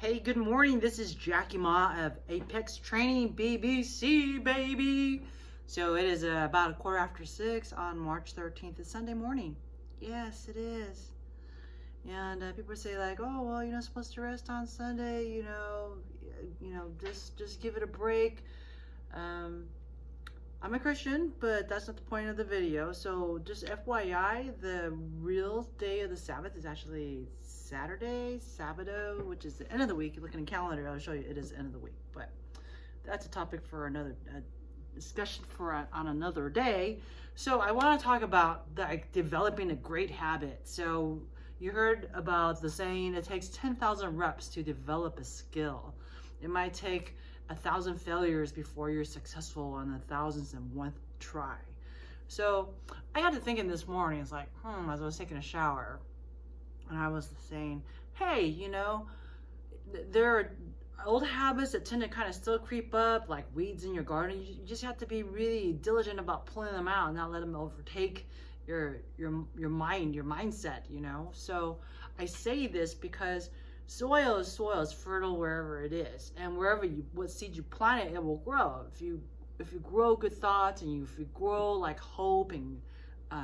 Hey, good morning. This is Jackie Ma of Apex Training BBC, baby. So it is about 6:15 on March 13th. It's Sunday morning. Yes, it is. And people say like, oh, well, you're not supposed to rest on Sunday. Just give it a break. I'm a Christian, but that's not the point of the video. So just FYI, the real day of the Sabbath is actually Saturday, Sabado, which is the end of the week. You look in the calendar, I'll show you it is the end of the week. But that's a topic for another discussion on another day. So I want to talk about developing a great habit. So you heard about the saying, it takes 10,000 reps to develop a skill. It might take 1,000 failures before you're successful on the 1,001th try. So I got to thinking this morning, it's like, as I was taking a shower, and I was saying, hey, there are old habits that tend to kind of still creep up, like weeds in your garden. You just have to be really diligent about pulling them out and not let them overtake your mind, your mindset, So I say this because soil is fertile wherever it is, and what seed you plant it will grow. If you grow good thoughts, and if you grow like hope and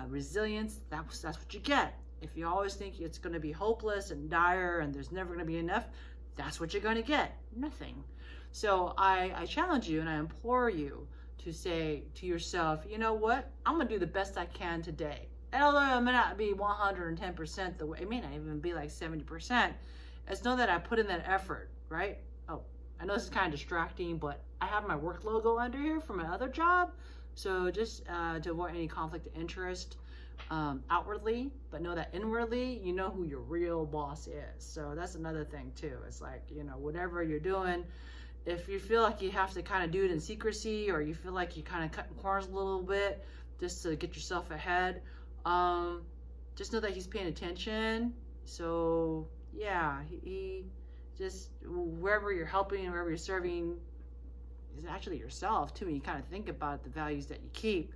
resilience, that's what you get. If you always think it's going to be hopeless and dire and there's never going to be enough, that's what you're going to get, nothing. So I challenge you and I implore you to say to yourself, you know what, I'm going to do the best I can today. And although it may not be 110% the way, it may not even be like 70%, it's know that I put in that effort, right? Oh, I know this is kind of distracting, but I have my work logo under here for my other job. So just to avoid any conflict of interest outwardly, but know that inwardly, you know who your real boss is. So that's another thing too. It's like, whatever you're doing, if you feel like you have to kind of do it in secrecy, or you feel like you kind of cutting corners a little bit just to get yourself ahead, just know that he's paying attention. So yeah, he just, wherever you're helping, wherever you're serving, is actually yourself too. And you kind of think about the values that you keep.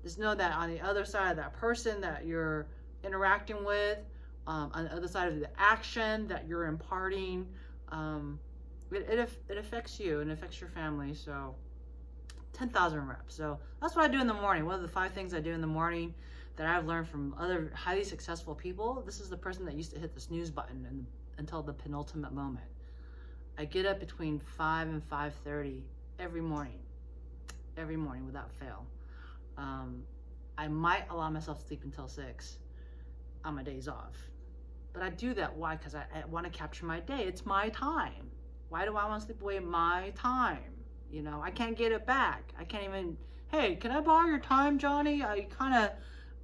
Just know that on the other side of that person that you're interacting with, on the other side of the action that you're imparting, it affects you and affects your family. So 10,000 reps. So that's what I do in the morning. One of the 5 things I do in the morning that I've learned from other highly successful people. This is the person that used to hit the snooze button until the penultimate moment. I get up between 5 and 5:30 every morning without fail. I might allow myself to sleep until 6 on my days off, but I do that. Why? Because I want to capture my day. It's my time. Why do I want to sleep away my time? I can't get it back. I can't even, hey, can I borrow your time, Johnny? I kind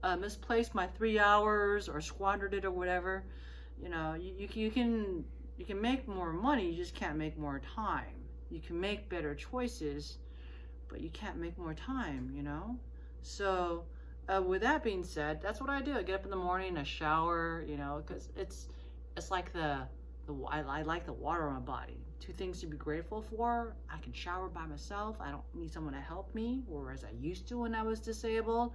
of misplaced my 3 hours or squandered it or whatever. You can make more money, you just can't make more time. You can make better choices, but you can't make more time, So with that being said, that's what I do. I get up in the morning, I shower, because it's like I like the water on my body. 2 things to be grateful for. I can shower by myself. I don't need someone to help me, whereas I used to when I was disabled.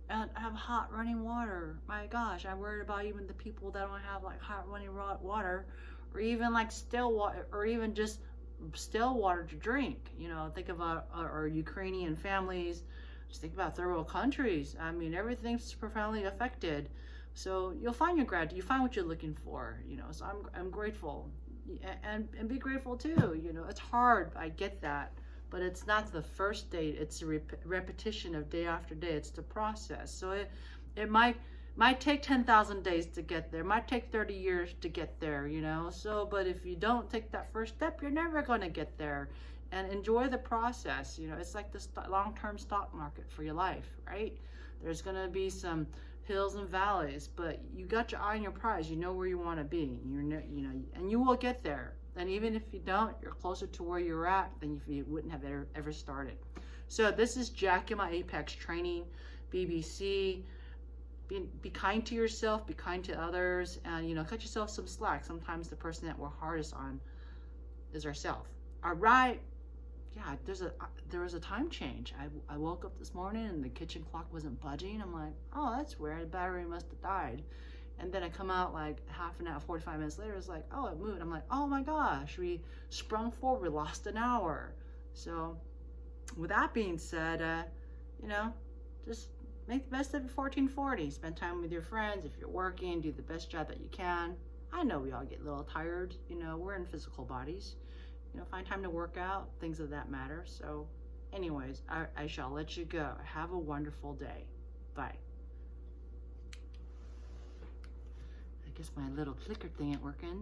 And I have hot running water. My gosh, I'm worried about even the people that don't have like hot running water, or even like still water, or even just still water to drink. Think about our Ukrainian families. Just think about third world countries. I mean, everything's profoundly affected. So you'll find your gratitude. You find what you're looking for. So I'm grateful, and be grateful too. It's hard. I get that. But it's not the first day. It's a repetition of day after day. It's the process. So it might take 10,000 days to get there. It might take 30 years to get there, So, but if you don't take that first step, you're never going to get there. And enjoy the process. It's like the long-term stock market for your life, right? There's going to be some hills and valleys, but you got your eye on your prize. You know where you want to be. And you will get there. And even if you don't, you're closer to where you're at than if you wouldn't have ever started. So this is Jackie, my Apex Training, BBC. Be kind to yourself, be kind to others, and cut yourself some slack. Sometimes the person that we're hardest on is ourselves. All right. Yeah, there was a time change. I woke up this morning and the kitchen clock wasn't budging. I'm like, oh, that's weird. The battery must have died. And then I come out like half an hour, 45 minutes later, it's like, oh, it moved. I'm like, oh my gosh, we sprung forward, we lost an hour. So with that being said, you know, just make the best of your 1440. Spend time with your friends. If you're working, do the best job that you can. I know we all get a little tired. You know, we're in physical bodies. You know, find time to work out, things of that matter. So anyways, I shall let you go. Have a wonderful day. Bye. I guess my little clicker thing ain't working.